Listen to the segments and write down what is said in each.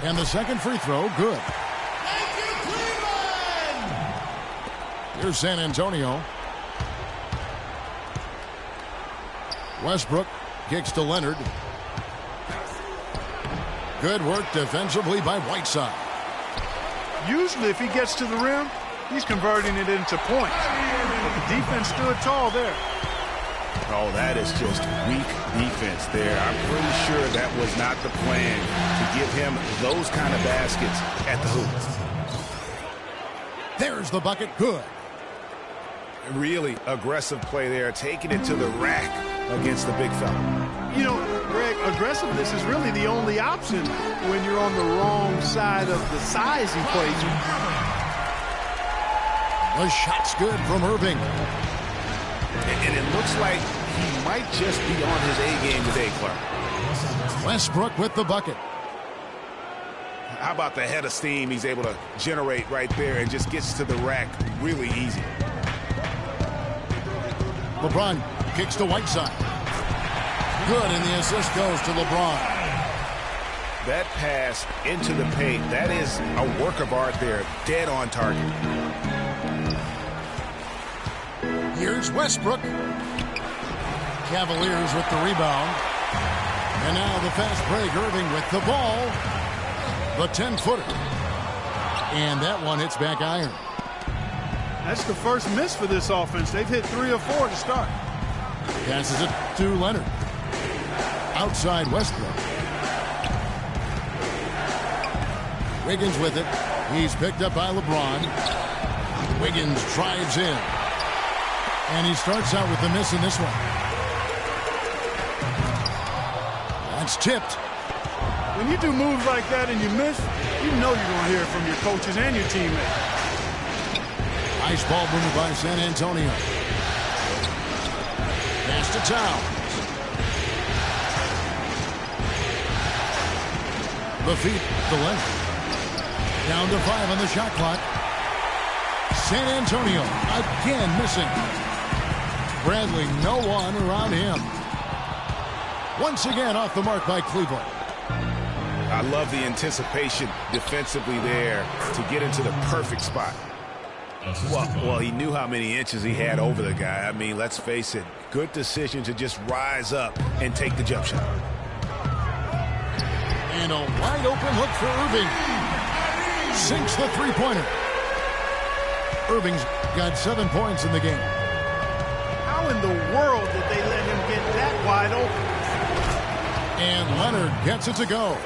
And the second free throw, good. Thank you, Cleveland! Here's San Antonio. Westbrook kicks to Leonard. Good work defensively by Whiteside. Usually if he gets to the rim, he's converting it into points. But the defense stood tall there. Oh, that is just weak defense there. I'm pretty sure that was not the plan to give him those kind of baskets at the hoop. There's the bucket, good. Really aggressive play there, taking it to the rack against the big fella. You know, Greg, aggressiveness is really the only option when you're on the wrong side of the size equation. The shot's good from Irving. And it looks like he might just be on his A game today, Clark. Westbrook with the bucket. How about the head of steam he's able to generate right there and just gets to the rack really easy. LeBron kicks to Whiteside. Good, and the assist goes to LeBron. That pass into the paint, that is a work of art there, dead on target. Here's Westbrook. Cavaliers with the rebound. And now the fast break, Irving with the ball. The 10-footer. And that one hits back iron. That's the first miss for this offense. They've hit 3 or 4 to start. Passes it to Leonard. Outside Westbrook. Wiggins with it. He's picked up by LeBron. Wiggins drives in. And he starts out with the miss in this one. That's tipped. When you do moves like that and you miss, you know you're going to hear it from your coaches and your teammates. Nice ball movement by San Antonio. Pass to Towns. The feet to Leonard. Down to 5 on the shot clock. San Antonio again missing. Bradley, no one around him. Once again off the mark by Cleveland. I love the anticipation defensively there to get into the perfect spot. Well, he knew how many inches he had over the guy. I mean, let's face it, good decision to just rise up and take the jump shot. And a wide open look for Irving. Sinks the three-pointer. Irving's got 7 points in the game. How in the world did they let him get that wide open? And Leonard gets it to go.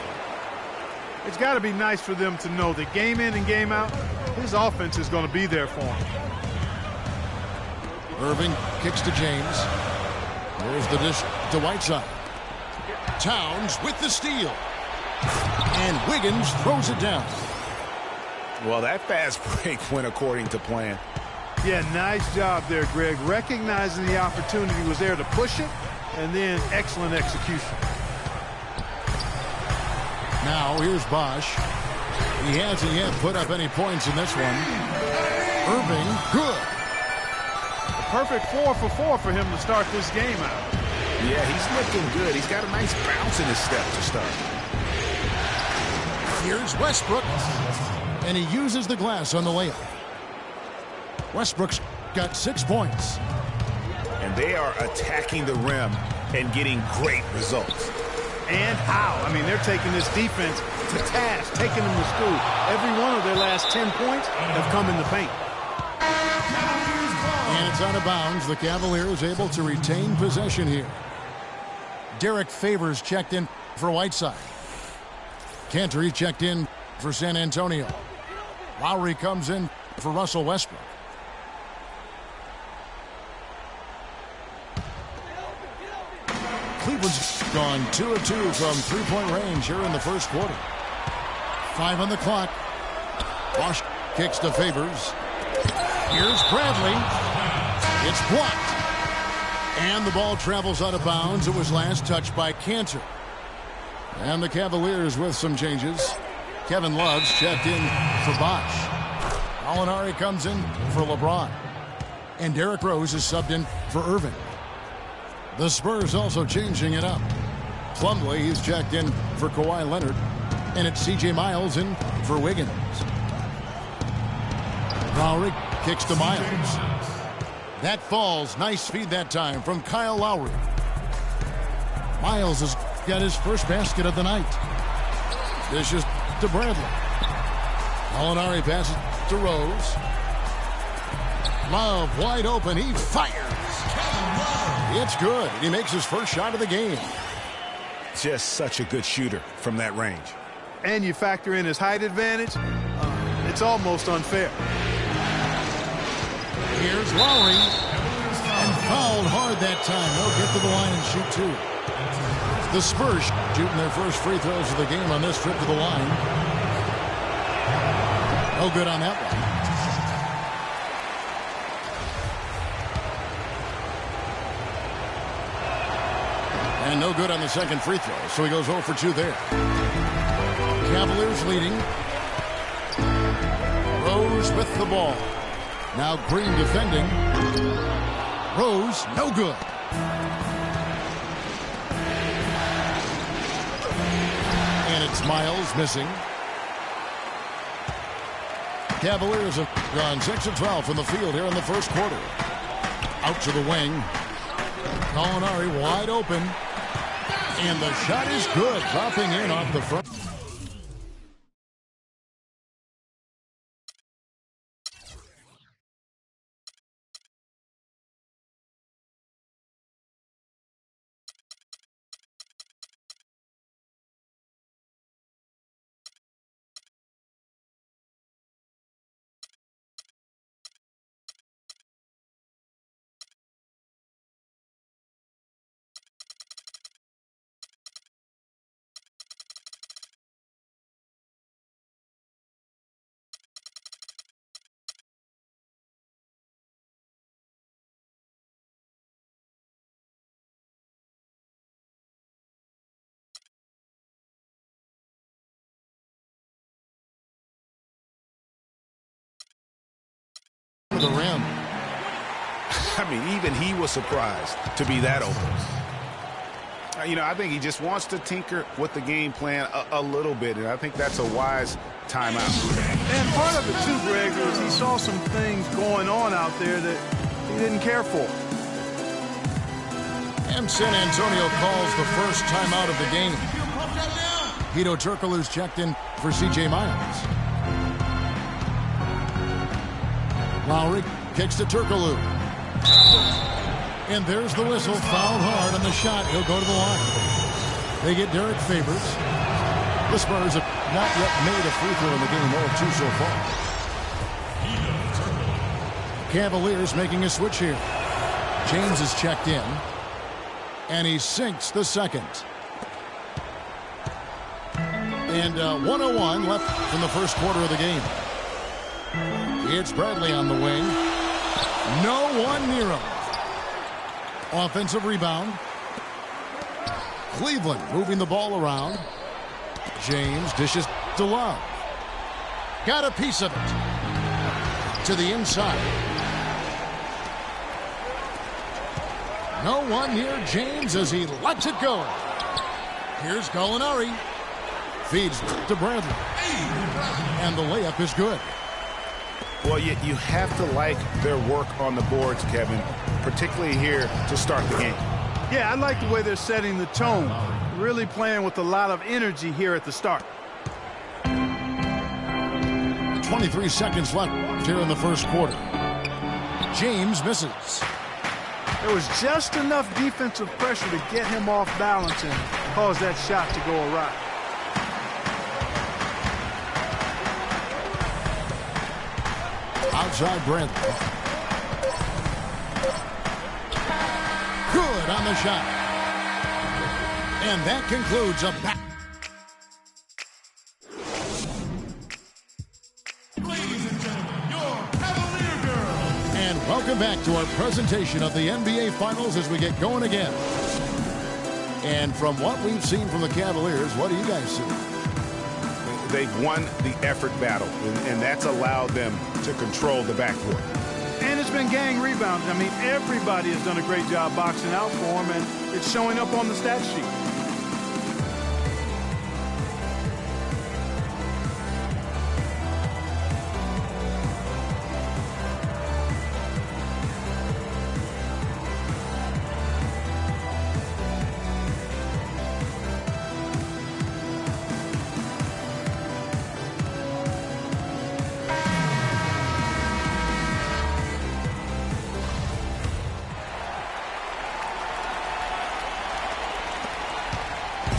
It's got to be nice for them to know that game in and game out, his offense is going to be there for him. Irving kicks to James. There's the dish to Whiteside. Towns with the steal. And Wiggins throws it down. Well, that fast break went according to plan. Yeah, nice job there, Greg. Recognizing the opportunity was there to push it, and then excellent execution. Now here's Bosch. He hasn't yet put up any points in this one. Irving, good. A perfect 4 for 4 for him to start this game out. Yeah, he's looking good. He's got a nice bounce in his step to start. Here's Westbrook. And he uses the glass on the layup. Westbrook's got 6 points. And they are attacking the rim and getting great results. And how? I mean, they're taking this defense to task, taking them to school. Every one of their last 10 points have come in the paint. And it's out of bounds. The Cavaliers able to retain possession here. Derek Favors checked in for Whiteside. Cantor checked in for San Antonio. Lowry comes in for Russell Westbrook. Cleveland's gone 2 of 2 from three-point range here in the first quarter. 5 on the clock. Bosch kicks to Favors. Here's Bradley. It's blocked. And the ball travels out of bounds. It was last touched by Cantor. And the Cavaliers with some changes. Kevin Love's checked in for Bosch. Alinari comes in for LeBron. And Derrick Rose is subbed in for Irving. The Spurs also changing it up. Plumlee, he's checked in for Kawhi Leonard. And it's C.J. Miles in for Wiggins. Lowry kicks to Miles. That falls. Nice feed that time from Kyle Lowry. Miles has got his first basket of the night. Dishes to Bradley. Molinari passes to Rose. Love wide open. He fires. It's good. He makes his first shot of the game. Just such a good shooter from that range. And you factor in his height advantage, it's almost unfair. Here's Lowry. And fouled hard that time. They'll get to the line and shoot two. The Spurs shooting their first free throws of the game on this trip to the line. No good on that one. And no good on the second free throw, so he goes 0 for 2 there. Cavaliers leading. Rose with the ball. Now Green defending. Rose, no good. And it's Miles missing. Cavaliers have gone 6 of 12 from the field here in the first quarter. Out to the wing. Molinari wide open. And the shot is good, dropping in off the front. The rim. I mean, even he was surprised to be that open. You know, I think he just wants to tinker with the game plan a little bit, and I think that's a wise timeout. And part of it, too, Greg, is he saw some things going on out there that he didn't care for. And San Antonio calls the first timeout of the game. Hedo Turkoglu's checked in for C.J. Miles. Lowry kicks to Turkoglu. And there's the whistle. Fouled hard on the shot. He'll go to the line. They get Derek Favors. The Spurs have not yet made a free throw in the game. 0 of 2 so far. Cavaliers making a switch here. James is checked in. And he sinks the second. And 1:01 left in the first quarter of the game. It's Bradley on the wing. No one near him. Offensive rebound. Cleveland moving the ball around. James dishes to Love. Got a piece of it. To the inside. No one near James as he lets it go. Here's Gallinari. Feeds to Bradley. And the layup is good. Well, you have to like their work on the boards, Kevin, particularly here to start the game. Yeah, I like the way they're setting the tone. Really playing with a lot of energy here at the start. 23 seconds left here in the first quarter. James misses. There was just enough defensive pressure to get him off balance and cause that shot to go awry. Outside Bradley. Good on the shot. And that concludes a back. Ladies and gentlemen, your Cavalier Girls. And welcome back to our presentation of the NBA Finals as we get going again. And from what we've seen from the Cavaliers, what do you guys see? They've won the effort battle, and that's allowed them to control the backcourt. And it's been gang rebounding. I mean, everybody has done a great job boxing out for him, and it's showing up on the stat sheet.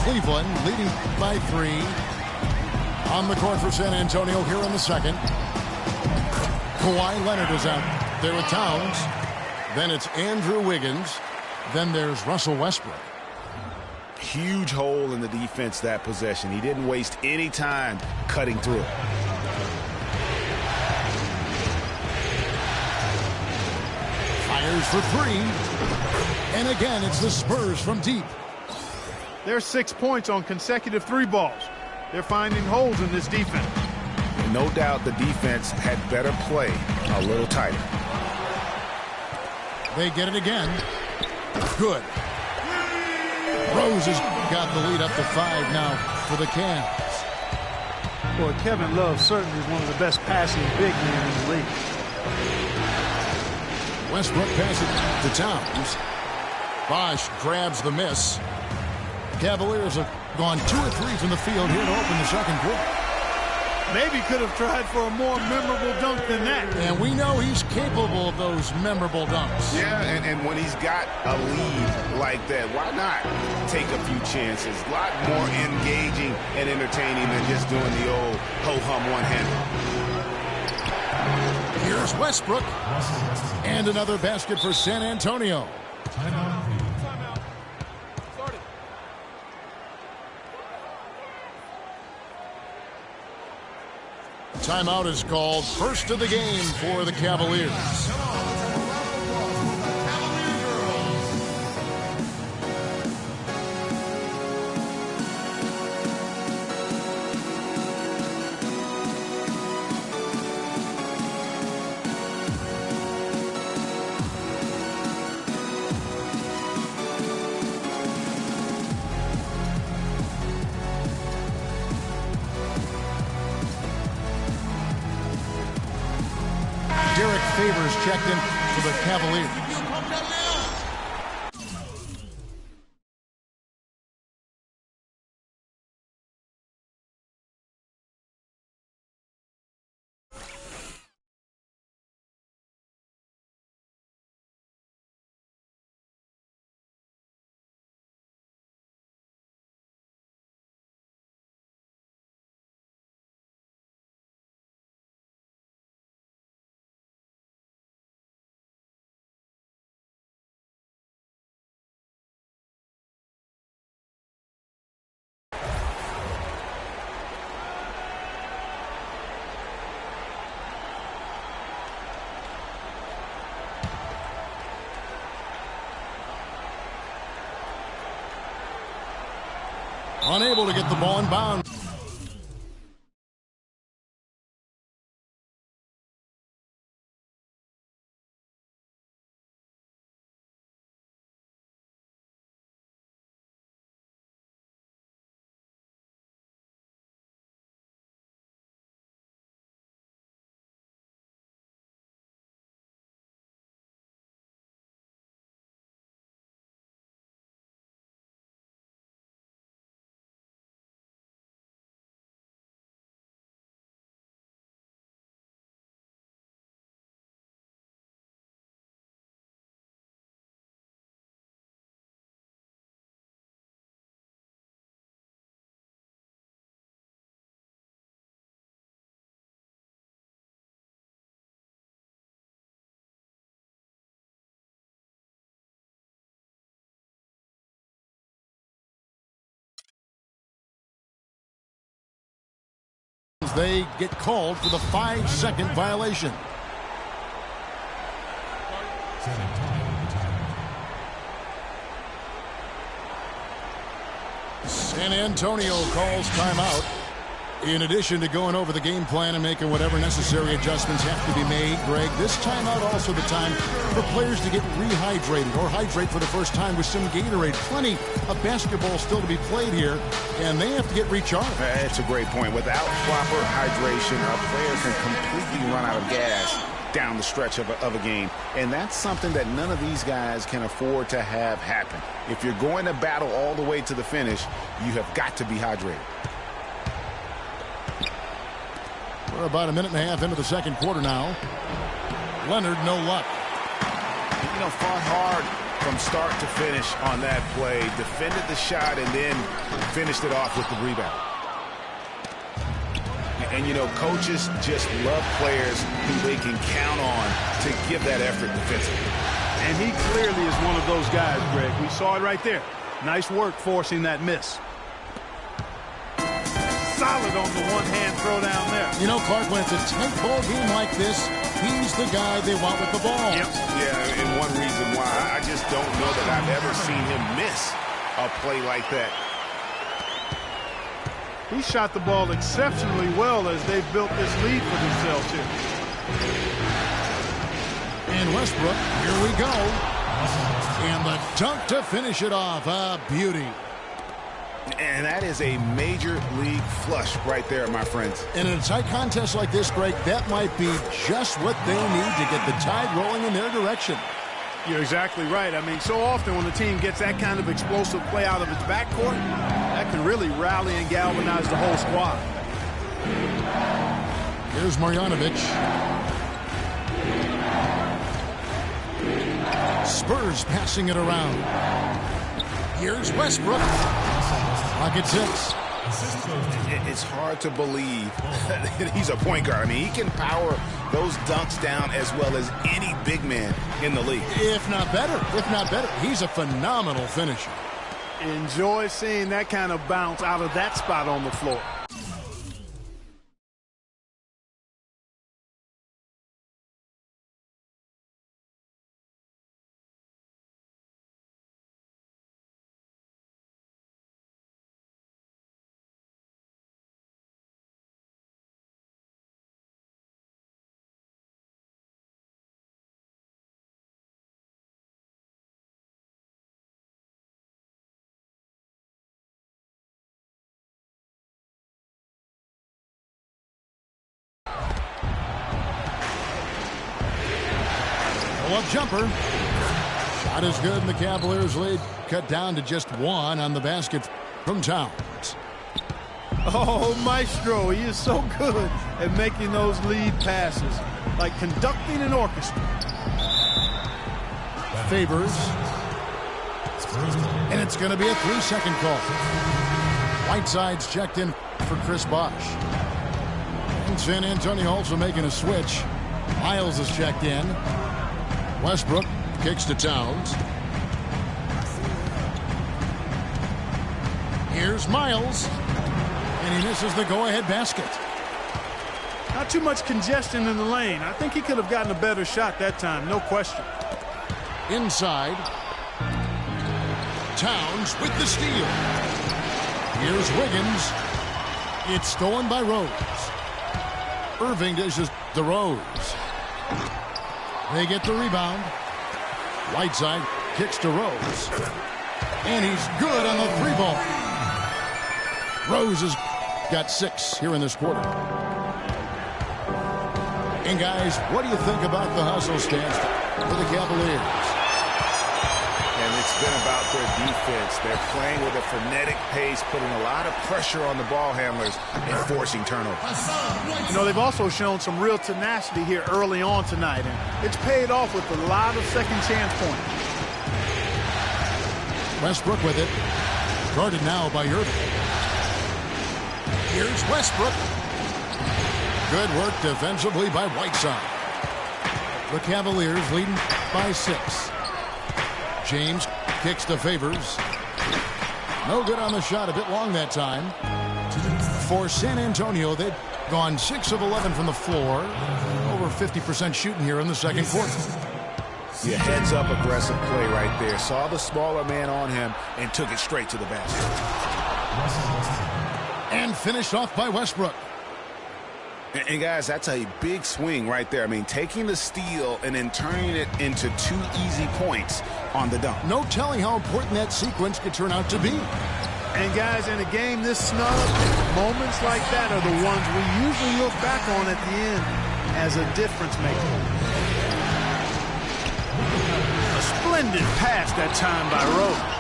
Cleveland leading by 3. On the court for San Antonio here in the second. Kawhi Leonard is out there with Towns. Then it's Andrew Wiggins. Then there's Russell Westbrook. Huge hole in the defense that possession. He didn't waste any time cutting through it. Fires for 3. And again, it's the Spurs from deep. There's 6 points on consecutive 3 balls. They're finding holes in this defense. No doubt the defense had better play a little tighter. They get it again. Good. Rose has got the lead up to 5 now for the Cavs. Boy, Kevin Love certainly is one of the best passing big men in the league. Westbrook passes to Towns. Bosh grabs the miss. Cavaliers have gone 2 or 3 from the field here to open the second quarter. Maybe could have tried for a more memorable dunk than that. And we know he's capable of those memorable dunks. Yeah, and when he's got a lead like that, why not take a few chances? A lot more engaging and entertaining than just doing the old ho-hum one-hander. Here's Westbrook. And another basket for San Antonio. Timeout is called. First of the game for the Cavaliers. Favors checked in for the Cavaliers. Unable to get the ball in bounds. They get called for the 5-second violation. San Antonio calls timeout. In addition to going over the game plan and making whatever necessary adjustments have to be made, Greg, this timeout also the time for players to get rehydrated or hydrate for the first time with some Gatorade. Plenty of basketball still to be played here, and they have to get recharged. That's a great point. Without proper hydration, a player can completely run out of gas down the stretch of a game, and that's something that none of these guys can afford to have happen. If you're going to battle all the way to the finish, you have got to be hydrated. We're about a minute and a half into the second quarter now. Leonard, no luck. You know, fought hard from start to finish on that play. Defended the shot and then finished it off with the rebound. And, you know, coaches just love players who they can count on to give that effort defensively. And he clearly is one of those guys, Greg. We saw it right there. Nice work forcing that miss. Solid on the one-hand throw down there. You know, Clark, when it's a tight ball game like this, he's the guy they want with the ball. Yep. Yeah, and one reason why I just don't know that I've ever seen him miss a play like that. He shot the ball exceptionally well as they've built this lead for themselves here. And Westbrook, here we go. And the dunk to finish it off. A beauty. And that is a major league flush right there, my friends. And in a tight contest like this, Greg, that might be just what they need to get the tide rolling in their direction. You're exactly right. I mean, so often when the team gets that kind of explosive play out of its backcourt, that can really rally and galvanize the whole squad. Here's Marjanovic. Spurs passing it around. Here's Westbrook. Pocket 6. It's hard to believe that he's a point guard. I mean, he can power those dunks down as well as any big man in the league. If not better. He's a phenomenal finisher. Enjoy seeing that kind of bounce out of that spot on the floor. Pull-up jumper. Shot is good, and the Cavaliers lead cut down to just one on the basket from Towns. Oh, Maestro, he is so good at making those lead passes, like conducting an orchestra. Favors. And it's going to be a 3-second call. Whiteside's checked in for Chris Bosh. And San Antonio also making a switch. Miles is checked in. Westbrook kicks to Towns. Here's Miles. And he misses the go-ahead basket. Not too much congestion in the lane. I think he could have gotten a better shot that time, no question. Inside. Towns with the steal. Here's Wiggins. It's stolen by Rose. Irving dishes to Rose. They get the rebound. Whiteside kicks to Rose. And he's good on the 3-ball. Rose has got 6 here in this quarter. And guys, what do you think about the hustle stance for the Cavaliers? And it's been about their defense. They're playing with a frenetic pace, putting a lot of pressure on the ball handlers and forcing turnovers. You know, they've also shown some real tenacity here early on tonight, and it's paid off with a lot of second chance points. Westbrook with it. Guarded now by Irving. Here's Westbrook. Good work defensively by Whiteside. The Cavaliers leading by 6. James kicks to Favors. No good on the shot, a bit long that time. For San Antonio, they've gone 6 of 11 from the floor. Over 50% shooting here in the second quarter. Yeah, heads-up aggressive play right there. Saw the smaller man on him and took it straight to the basket. And finished off by Westbrook. And guys, that's a big swing right there. I mean, taking the steal and then turning it into 2 easy points on the dunk. No telling how important that sequence could turn out to be. And guys, in a game this snug, moments like that are the ones we usually look back on at the end as a difference maker. A splendid pass that time by Rose.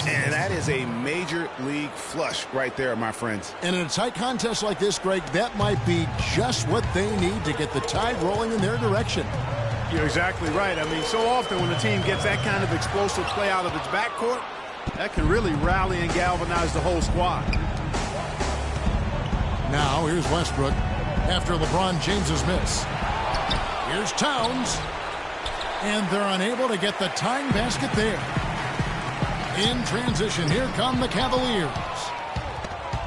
And that is a major league flush right there, my friends. And in a tight contest like this, Greg, that might be just what they need to get the tide rolling in their direction. You're exactly right. I mean, so often when a team gets that kind of explosive play out of its backcourt, that can really rally and galvanize the whole squad. Now here's Westbrook after LeBron James's miss. Here's Towns. And they're unable to get the tying basket there. In transition, here come the Cavaliers.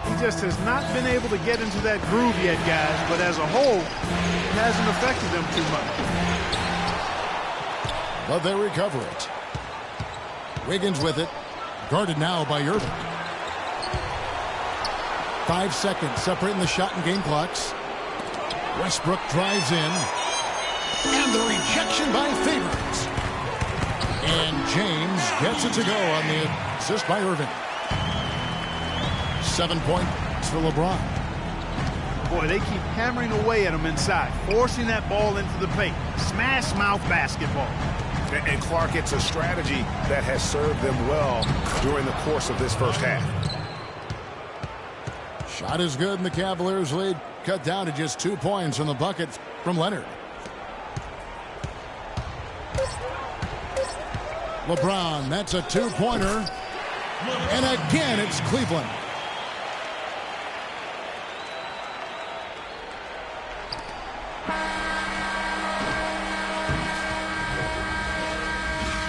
He just has not been able to get into that groove yet, guys, but as a whole, it hasn't affected them too much. But they recover it. Wiggins with it. Guarded now by Irving. 5 seconds separating the shot and game clocks. Westbrook drives in. And the rejection by Favors. And James gets it to go on the assist by Irving. 7 points for LeBron. Boy, they keep hammering away at him inside, forcing that ball into the paint. Smash mouth basketball. And Clark, it's a strategy that has served them well during the course of this first half. Shot is good, and the Cavaliers lead cut down to just 2 points on the bucket from Leonard. LeBron, that's a two-pointer. And again, it's Cleveland.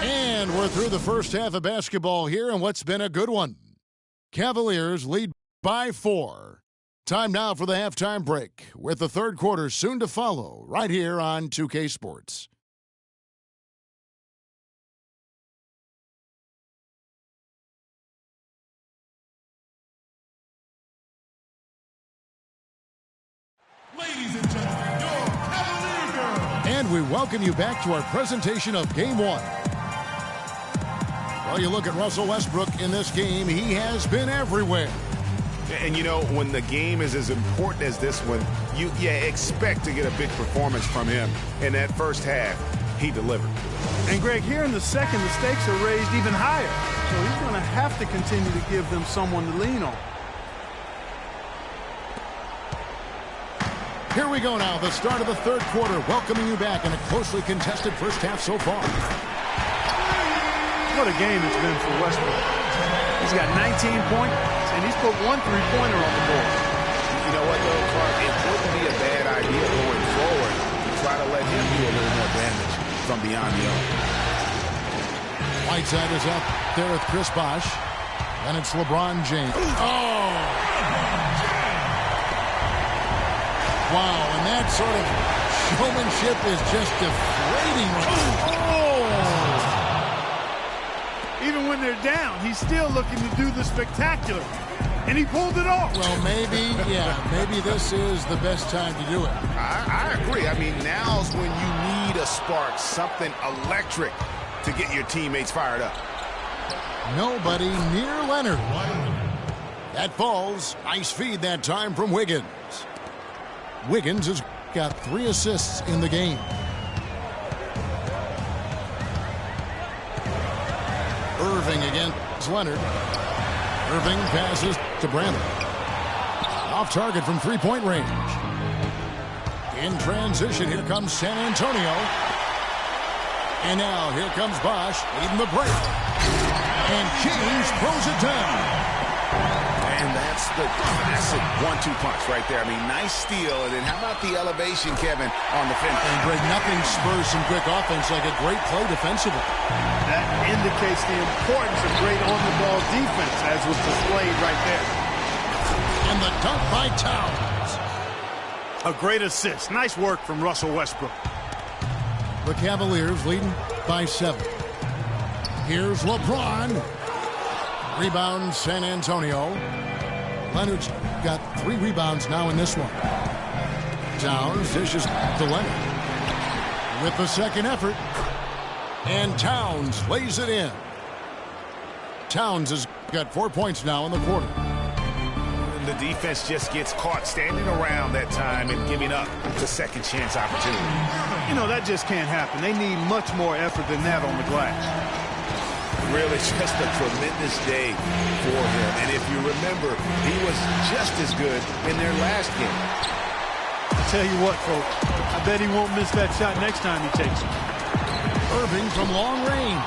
And we're through the first half of basketball here, and what's been a good one. Cavaliers lead by 4. Time now for the halftime break, with the third quarter soon to follow, right here on 2K Sports. Ladies and gentlemen, your Cavalier girl. And we welcome you back to our presentation of Game 1. Well, you look at Russell Westbrook in this game, he has been everywhere. And, you know, when the game is as important as this one, you expect to get a big performance from him. In that first half, he delivered. And, Greg, here in the second, the stakes are raised even higher. So he's going to have to continue to give them someone to lean on. Here we go now, the start of the third quarter, welcoming you back in a closely contested first half so far. What a game it's been for Westbrook. He's got 19 points, and he's put 1 3-pointer on the board. You know what, though, Clark? It wouldn't be a bad idea going forward to try to let him do a little more damage from beyond the arc. Whiteside is up there with Chris Bosh. And it's LeBron James. Oh! Wow, and that sort of showmanship is just deflating. Oh! Even when they're down, he's still looking to do the spectacular. And he pulled it off. Well, maybe this is the best time to do it. I agree. I mean, now's when you need a spark, something electric to get your teammates fired up. Nobody near Leonard. That falls. Nice feed that time from Wiggins. Wiggins has got 3 assists in the game. Irving against Leonard. Irving passes to Brandon. Off target from three-point range. In transition, here comes San Antonio. And now here comes Bosh leading the break. And James throws it down. And that's the classic 1-2 punch right there. I mean, nice steal. And then how about the elevation, Kevin, on the finish? And Greg, nothing spurs some quick offense like a great play defensively. That indicates the importance of great on-the-ball defense, as was displayed right there. And the dunk by Towns. A great assist. Nice work from Russell Westbrook. The Cavaliers leading by 7. Here's LeBron. Rebound, San Antonio. Leonard's got 3 rebounds now in this one. Towns dishes to Leonard. With the second effort. And Towns lays it in. Towns has got 4 points now in the quarter. The defense just gets caught standing around that time and giving up the second chance opportunity. You know, that just can't happen. They need much more effort than that on the glass. Really just a tremendous day for him. And if you remember, he was just as good in their last game. I tell you what, folks, the I bet he won't miss that shot next time he takes it. Irving from long range.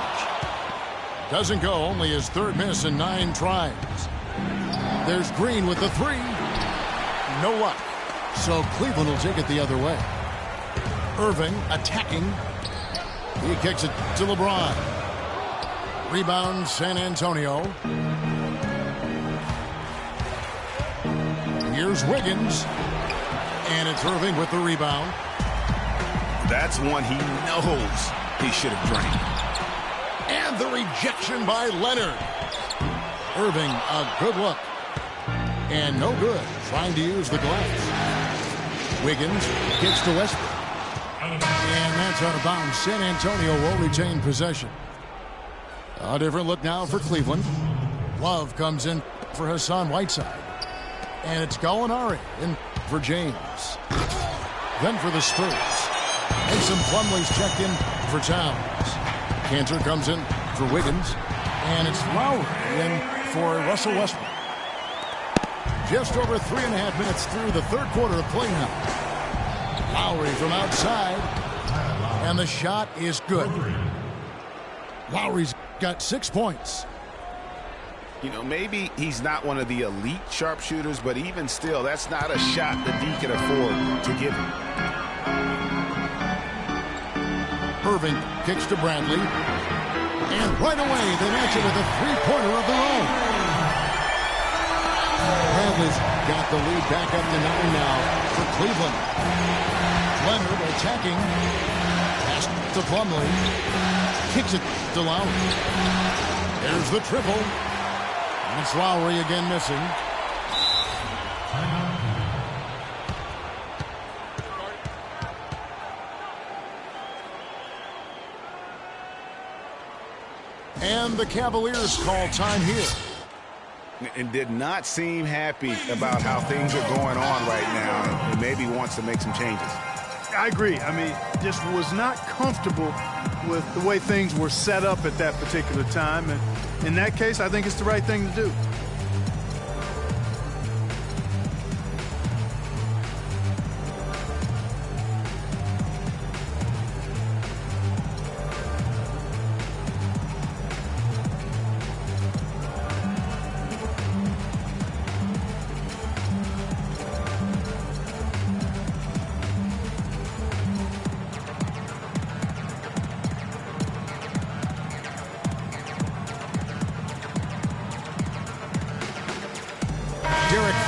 Doesn't go, only his third miss in 9 tries. There's Green with the 3. No luck. So Cleveland will take it the other way. Irving attacking. He kicks it to LeBron. Rebound San Antonio. Here's Wiggins. And it's Irving with the rebound. That's one he knows he should have drained. And the rejection by Leonard. Irving, a good look. And no good, trying to use the glass. Wiggins gets to Westbrook. And that's out of bounds. San Antonio will retain possession. A different look now for Cleveland. Love comes in for Hassan Whiteside. And it's Gallinari in for James. Then for the Spurs. Mason Plumlee's checked in for Towns. Cantor comes in for Wiggins. And it's Lowry in for Russell Westbrook. Just over 3.5 minutes through the third quarter of play now. Lowry from outside. And the shot is good. Lowry's got 6 points. You know, maybe he's not one of the elite sharpshooters, but even still, that's not a shot that he can afford to give him. Irving kicks to Bradley. And right away, they match it with a three-pointer of their own. Bradley's got the lead back up to 9 now for Cleveland. Leonard attacking. Pass to Plumlee. Kicks it to Lowry. There's the triple. And it's Lowry again missing. And the Cavaliers call time here. And did not seem happy about how things are going on right now, and maybe wants to make some changes. I agree. I mean, just was not comfortable with the way things were set up at that particular time. And in that case, I think it's the right thing to do.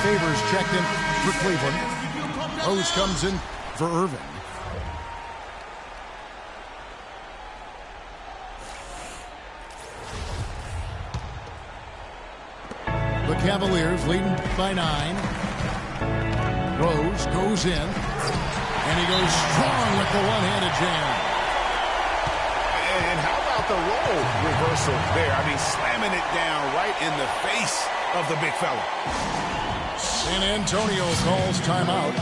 Favors checked in for Cleveland. Rose comes in for Irving. The Cavaliers leading by 9. Rose goes in. And he goes strong with the one-handed jam. And how about the role reversal there? I mean, slamming it down right in the face of the big fella. San Antonio calls timeout.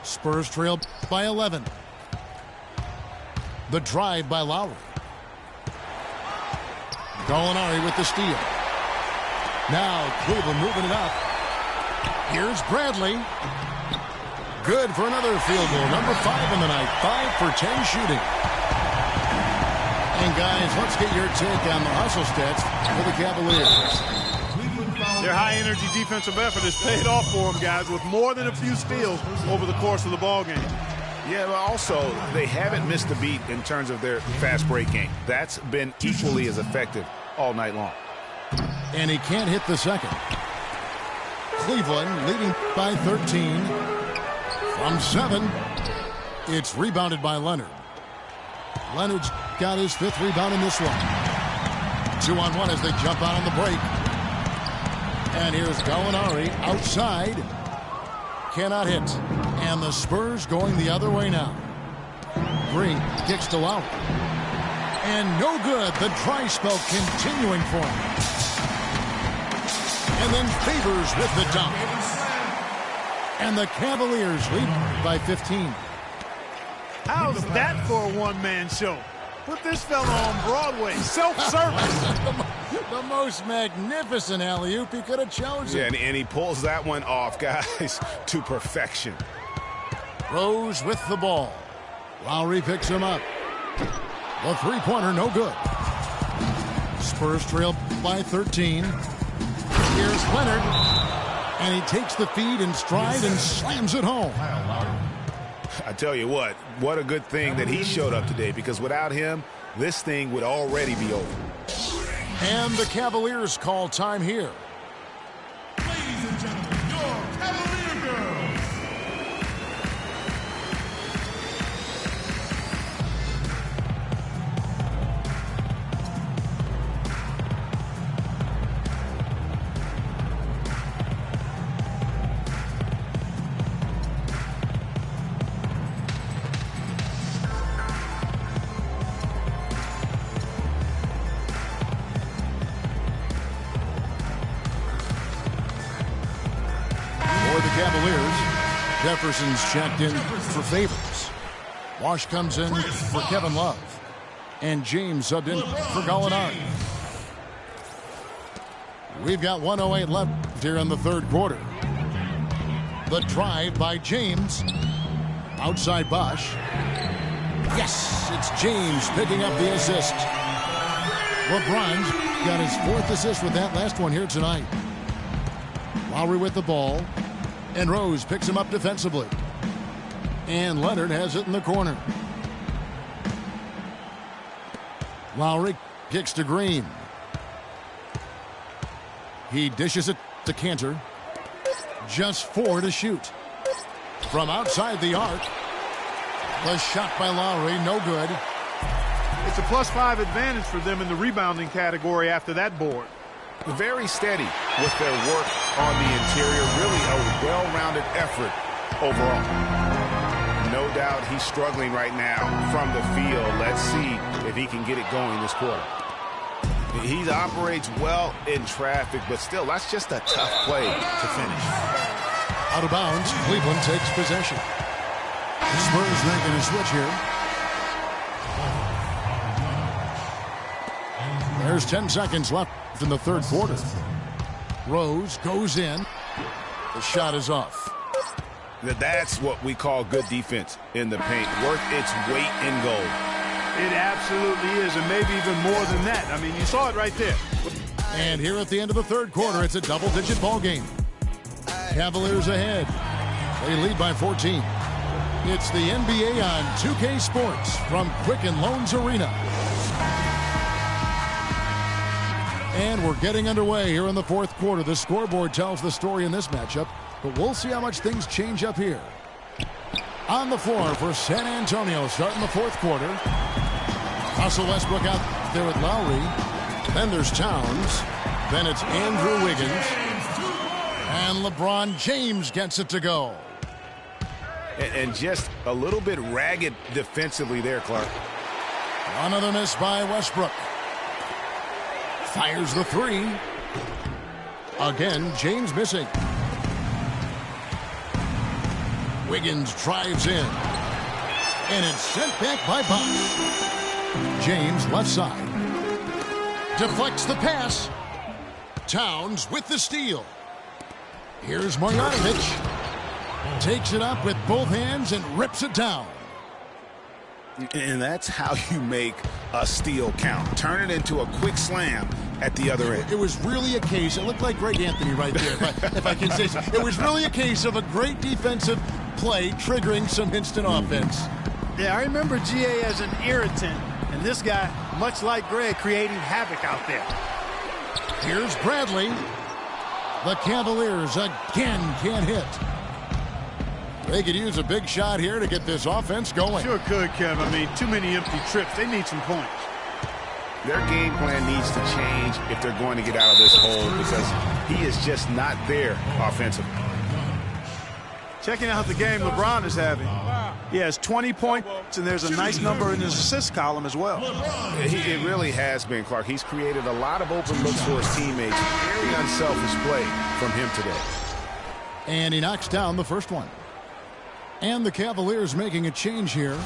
Spurs trail by 11. The drive by Lowry. Gallinari with the steal. Now Cleveland moving it up. Here's Bradley. Good for another field goal. Number 5 in the night. 5 for 10 shooting. And guys, let's get your take on the hustle stats for the Cavaliers. Their high-energy defensive effort has paid off for them, guys, with more than a few steals over the course of the ballgame. Yeah, but also, they haven't missed a beat in terms of their fast break game. That's been equally as effective all night long. And he can't hit the second. Cleveland leading by 13. From 7, it's rebounded by Leonard. Leonard's got his 5th rebound in this one. 2-on-1 as they jump out on the break. And here's Gallinari outside. Cannot hit. And the Spurs going the other way now. Green kicks to Lowry. And no good. The dry spell continuing for him. And then Favors with the dunk. And the Cavaliers lead by 15. How's that for a one-man show? Put this fella on Broadway. Self-service. The most magnificent alley-oop he could have chosen. Yeah, and he pulls that one off, guys, to perfection. Rose with the ball. Lowry picks him up. The three-pointer, no good. Spurs trail by 13. Here's Leonard. And he takes the feed in stride and slams it home. I tell you what a good thing that he showed up today, because without him, this thing would already be over. And the Cavaliers call time here. Ladies and gentlemen, your Cavalier girls. Jefferson's checked in for Favors. Wash comes in for Kevin Love. And James subbed in for Gallinari. We've got 1:08 left here in the third quarter. The drive by James. Outside Bosch. Yes, it's James picking up the assist. LeBron's got his 4th assist with that last one here tonight. Lowry with the ball. And Rose picks him up defensively. And Leonard has it in the corner. Lowry kicks to Green. He dishes it to Cantor. Just 4 to shoot. From outside the arc. The shot by Lowry, no good. It's a +5 advantage for them in the rebounding category after that board. Very steady with their work on the interior. Really a well-rounded effort overall. No doubt he's struggling right now from the field. Let's see if he can get it going this quarter. He operates well in traffic, but still, that's just a tough play to finish. Out of bounds, Cleveland takes possession. The Spurs making a switch here. There's 10 seconds left in the third quarter. Rose goes in. The shot is off. That's what we call good defense in the paint. Worth its weight in gold. It absolutely is, and maybe even more than that. I mean, you saw it right there. And here at the end of the third quarter, it's a double-digit ball game. Cavaliers ahead. They lead by 14. It's the NBA on 2K Sports from Quicken Loans Arena. And we're getting underway here in the fourth quarter. The scoreboard tells the story in this matchup, but we'll see how much things change up here. On the floor for San Antonio, starting the fourth quarter. Russell Westbrook out there with Lowry. Then there's Towns. Then it's Andrew Wiggins. And LeBron James gets it to go. And just a little bit ragged defensively there, Clark. Another miss by Westbrook. Fires the three. Again, James missing. Wiggins drives in. And it's sent back by Bosch. James left side. Deflects the pass. Towns with the steal. Here's Marjanovic. Takes it up with both hands and rips it down. And that's how you make a steal count. Turn it into a quick slam at the other end. It was really a case, it looked like Greg Anthony right there, if I can say so. It was really a case of a great defensive play triggering some instant offense. Yeah, I remember GA as an irritant, and this guy, much like Greg, creating havoc out there. Here's Bradley. The Cavaliers again can't hit. They could use a big shot here to get this offense going. Sure could, Kev. I mean, too many empty trips. They need some points. Their game plan needs to change if they're going to get out of this hole because he is just not there offensively. Checking out the game LeBron is having. He has 20 points, and there's a nice number in his assist column as well. It really has been, Clark. He's created a lot of open looks for his teammates. Very unselfish play from him today. And he knocks down the first one. And the Cavaliers making a change here.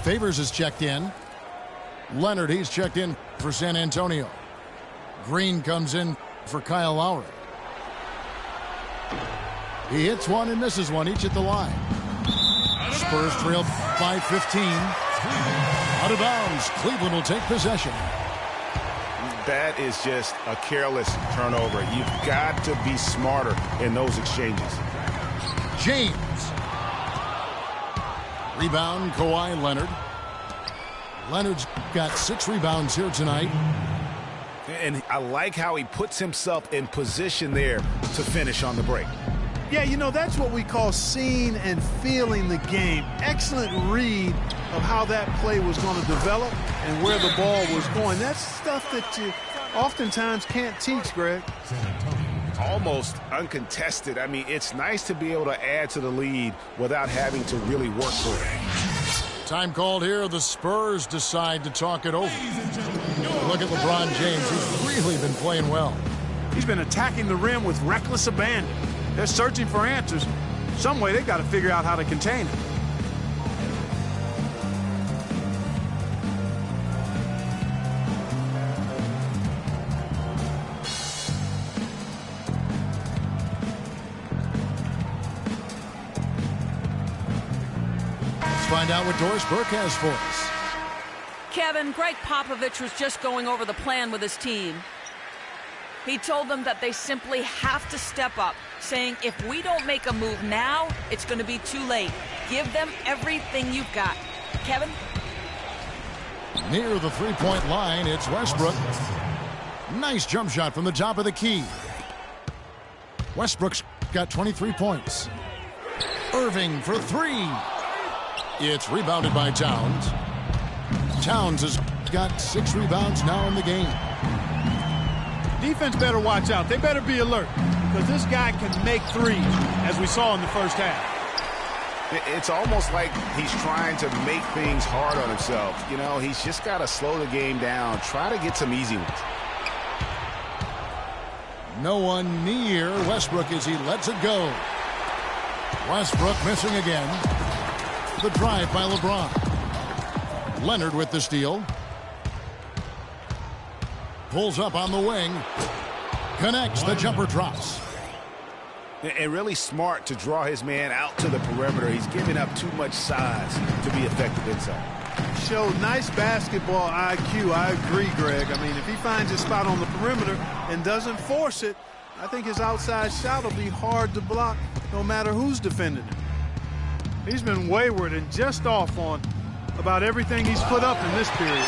Favors is checked in. Leonard, he's checked in for San Antonio. Green comes in for Kyle Lowry. He hits one and misses one, each at the line. Spurs trail by 15. Out of bounds. Cleveland will take possession. That is just a careless turnover. You've got to be smarter in those exchanges. James. Rebound, Kawhi Leonard. Leonard's got 6 rebounds here tonight. And I like how he puts himself in position there to finish on the break. Yeah, you know, that's what we call seeing and feeling the game. Excellent read of how that play was going to develop and where the ball was going. That's stuff that you oftentimes can't teach, Greg. Almost uncontested. I mean, it's nice to be able to add to the lead without having to really work for it. Time called here. The Spurs decide to talk it over. Look at LeBron James. He's really been playing well. He's been attacking the rim with reckless abandon. They're searching for answers. Some way they've got to figure out how to contain it. Let's find out what Doris Burke has for us. Kevin, Greg Popovich was just going over the plan with his team. He told them that they simply have to step up, saying if we don't make a move now, it's going to be too late. Give them everything you've got. Kevin? Near the three-point line, it's Westbrook. Nice jump shot from the top of the key. Westbrook's got 23 points. Irving for 3. It's rebounded by Towns. Towns has got 6 rebounds now in the game. Defense better watch out. They better be alert because this guy can make threes, as we saw in the first half. It's almost like he's trying to make things hard on himself. You know, he's just got to slow the game down, try to get some easy ones. No one near Westbrook as he lets it go. Westbrook missing again. The drive by LeBron. Leonard with the steal. Pulls up on the wing. Connects. The jumper drops. And really smart to draw his man out to the perimeter. He's giving up too much size to be effective inside. Showed nice basketball IQ. I agree, Greg. I mean, if he finds his spot on the perimeter and doesn't force it, I think his outside shot will be hard to block no matter who's defending him. He's been wayward and just off on about everything he's put up in this period.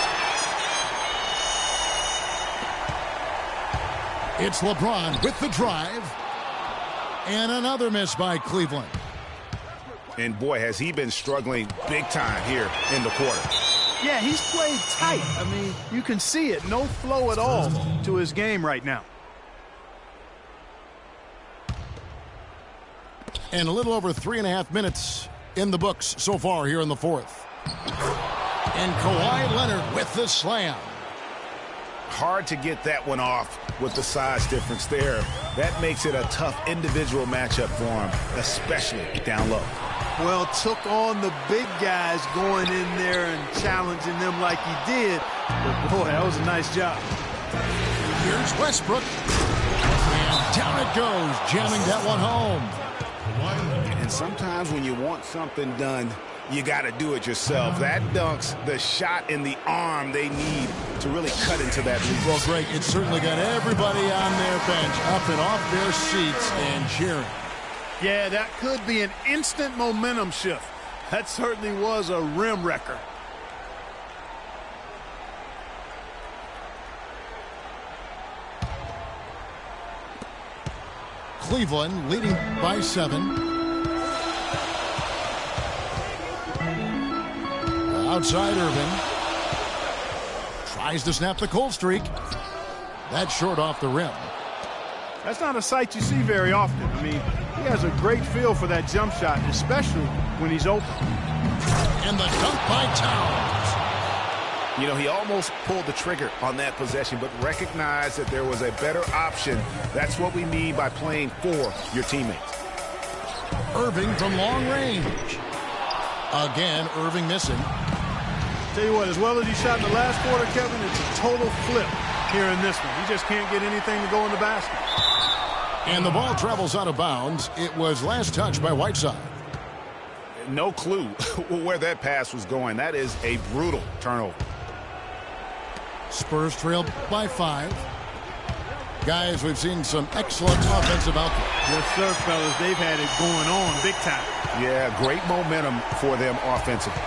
It's LeBron with the drive. And another miss by Cleveland. And boy, has he been struggling big time here in the quarter. Yeah, he's played tight. I mean, you can see it. No flow at all to his game right now. And a little over 3.5 minutes in the books so far here in the fourth. And Kawhi Leonard with the slam. Hard to get that one off with the size difference there. That makes it a tough individual matchup for him, especially down low. Well, took on the big guys going in there and challenging them like he did. But boy, that was a nice job. Here's Westbrook. And down it goes, jamming that one home. And sometimes when you want something done, you got to do it yourself. That dunks the shot in the arm they need to really cut into that lead. Well, Greg, it's certainly got everybody on their bench up and off their seats and cheering. Yeah, that could be an instant momentum shift. That certainly was a rim wrecker. Cleveland leading by 7. outside Irving. Tries to snap the cold streak. That's short off the rim. That's not a sight you see very often. I mean, he has a great feel for that jump shot, especially when he's open. And the dunk by Towns. You know, he almost pulled the trigger on that possession, but recognized that there was a better option. That's what we mean by playing for your teammates. Irving from long range. Again, Irving missing. Tell you what, as well as he shot in the last quarter, Kevin, it's a total flip here in this one. He just can't get anything to go in the basket. And the ball travels out of bounds. It was last touched by Whiteside. No clue where that pass was going. That is a brutal turnover. Spurs trail by 5. Guys, we've seen some excellent offensive output. Yes, sir, fellas. They've had it going on big time. Yeah, great momentum for them offensively.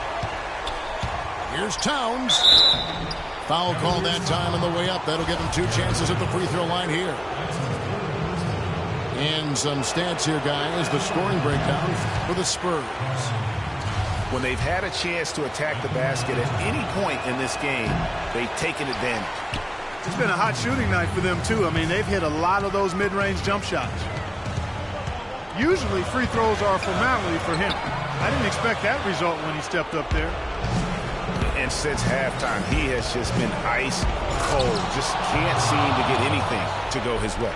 Here's Towns. Foul call that time on the way up. That'll give him 2 chances at the free throw line here. And some stats here, guys. The scoring breakdown for the Spurs. When they've had a chance to attack the basket at any point in this game, they've taken advantage. It's been a hot shooting night for them, too. I mean, they've hit a lot of those mid-range jump shots. Usually, free throws are a formality for him. I didn't expect that result when he stepped up there. And since halftime, he has just been ice cold. Just can't seem to get anything to go his way.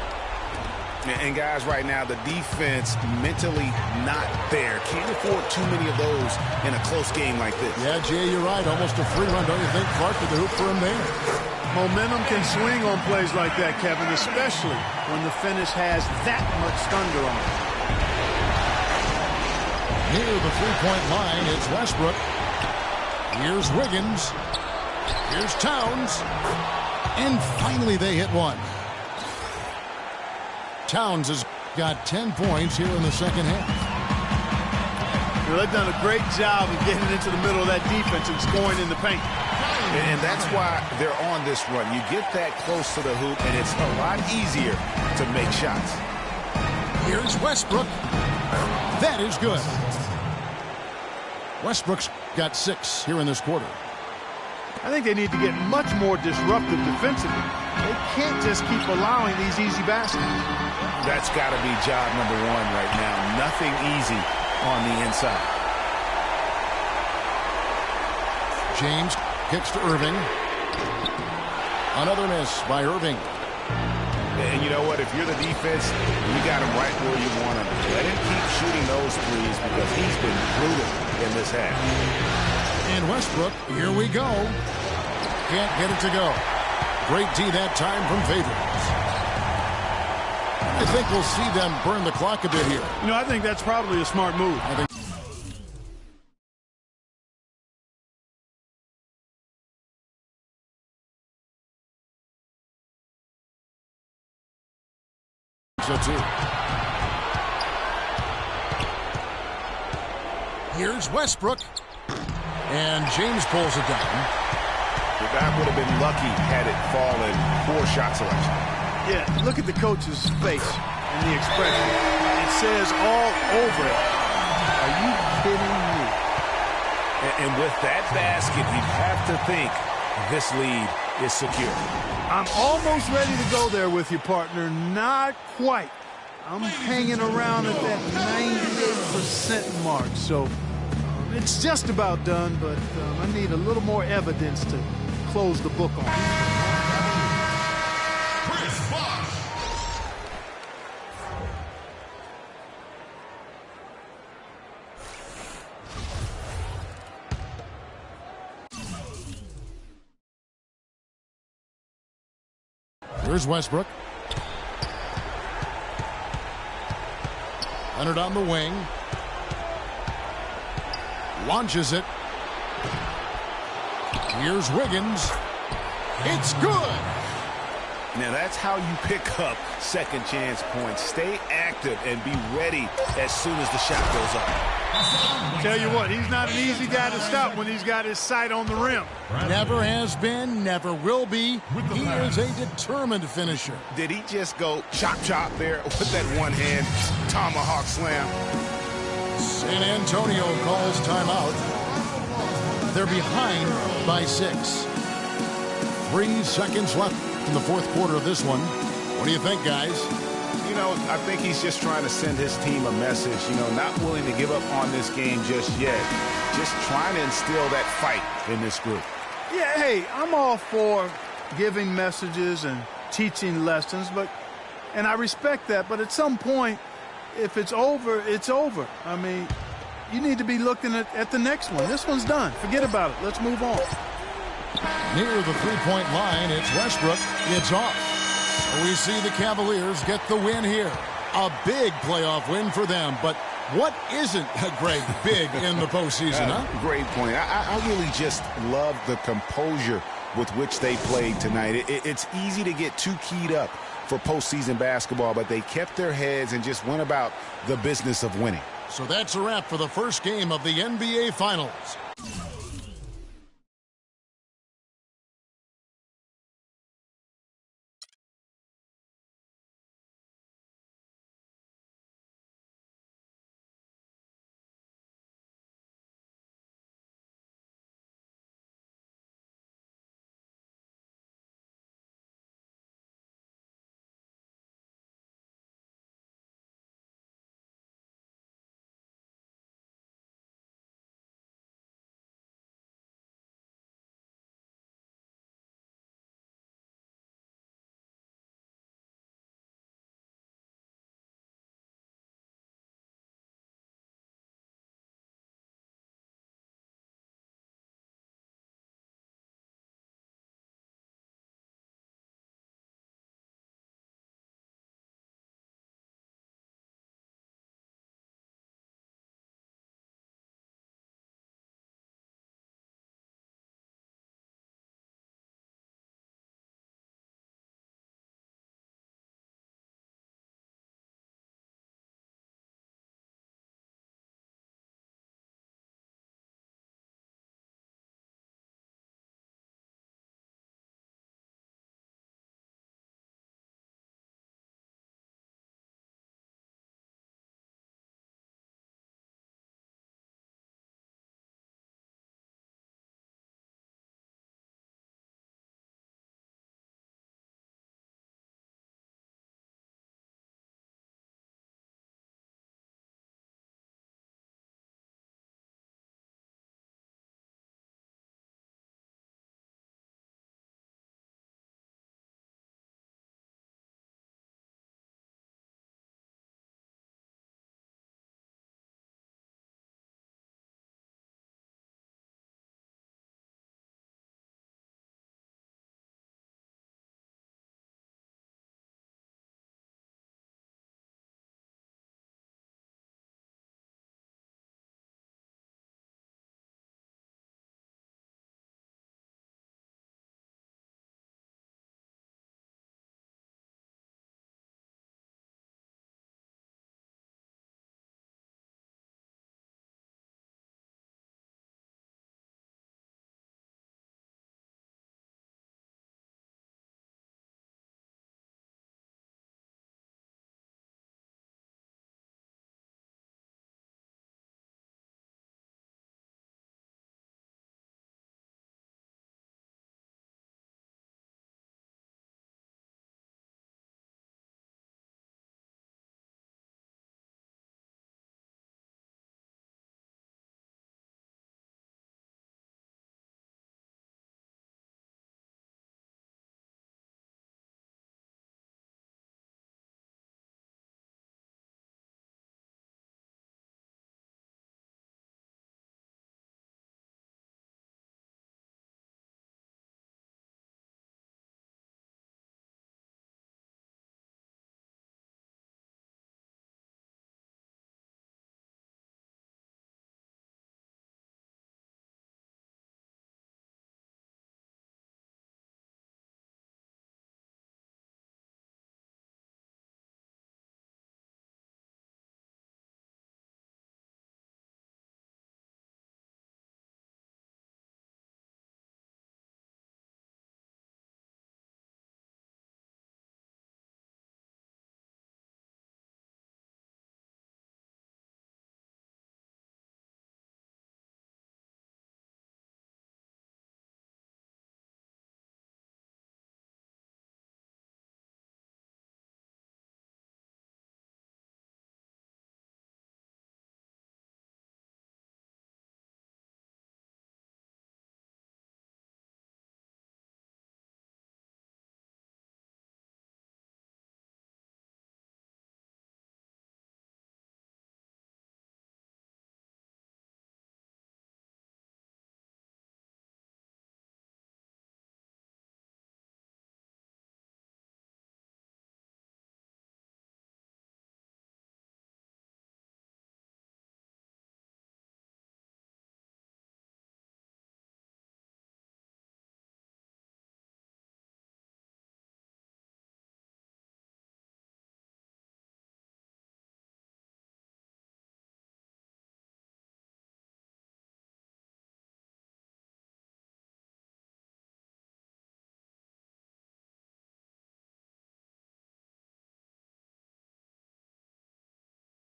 And guys, right now, the defense mentally not there. Can't afford too many of those in a close game like this. Yeah, Jay, you're right. Almost a free run, don't you think? Clark with the hoop for him there. Momentum can swing on plays like that, Kevin, especially when the finish has that much thunder on it. Near the three-point line, it's Westbrook. Here's Wiggins. Here's Towns. And finally they hit one. Towns has got 10 points here in the second half. Well, they've done a great job of getting into the middle of that defense and scoring in the paint. And that's why they're on this run. You get that close to the hoop, and it's a lot easier to make shots. Here's Westbrook. That is good. Westbrook's got 6 here in this quarter. I think they need to get much more disruptive defensively. They can't just keep allowing these easy baskets. That's got to be job number 1 right now. Nothing easy on the inside. James kicks to Irving. Another miss by Irving. And you know what? If you're the defense, you got him right where you want him. Let him keep shooting those threes because he's been brutal in this half. And Westbrook, here we go. Can't get it to go. Great D that time from Favors. I think we'll see them burn the clock a bit here. You know, I think that's probably a smart move. I think so too. Here's Westbrook. And James pulls it down. That would have been lucky had it fallen. Poor shot selection. Yeah, look at the coach's face and the expression. It says all over it. Are you kidding me? And with that basket, you'd have to think this lead is secure. I'm almost ready to go there with you, partner. Not quite. I'm hanging around at that 98% mark, so it's just about done, but I need a little more evidence to close the book on it. Here's Westbrook. Leonard on the wing. Launches it. Here's Wiggins. It's good. Now that's how you pick up second chance points. Stay active and be ready as soon as the shot goes up. Tell you what, he's not an easy guy to stop when he's got his sight on the rim. Never has been, never will be. He is a determined finisher. Did he just go chop there with that one hand tomahawk slam? San Antonio calls timeout. They're behind by 6. 3 seconds left in the fourth quarter of this one. What do you think, guys? You know, I think he's just trying to send his team a message, you know, not willing to give up on this game just yet. Just trying to instill that fight in this group. Yeah, hey, I'm all for giving messages and teaching lessons, and I respect that, but at some point, if it's over, it's over. I mean, you need to be looking at the next one. This one's done. Forget about it. Let's move on. Near the three-point line, it's Westbrook. It's off. So we see the Cavaliers get the win here. A big playoff win for them, but what isn't, Greg, big in the postseason, huh? Great point. I really just love the composure with which they played tonight. It's easy to get too keyed up for postseason basketball, but they kept their heads and just went about the business of winning. So that's a wrap for the first game of the NBA Finals.